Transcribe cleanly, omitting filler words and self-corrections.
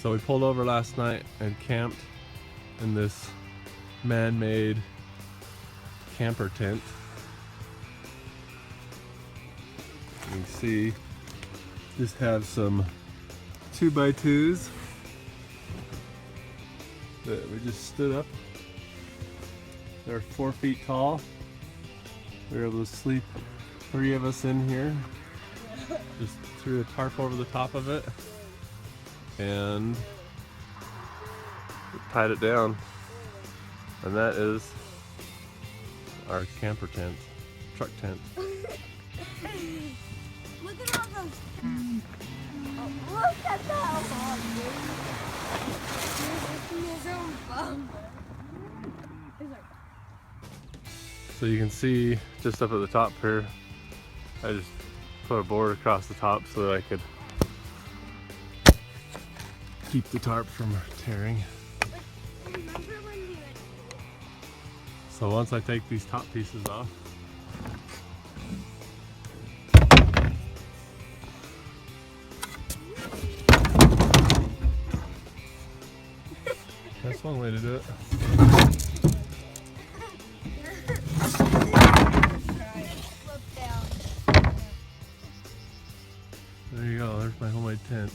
So we pulled over last night and camped in this man-made camper tent. You can see just have some 2x2s that we just stood up. They're 4 feet tall. We were able to sleep 3 of us in here. Just threw a tarp over the top of it and tied it down. And that is our camper tent, truck tent. Look at all those. Oh, look at that one, dude. His own bumper. So you can see just up at the top here, I just put a board across the top so that I could keep the tarp from tearing. So once I take these top pieces off, that's one way to do it. There you go, there's my homemade tent.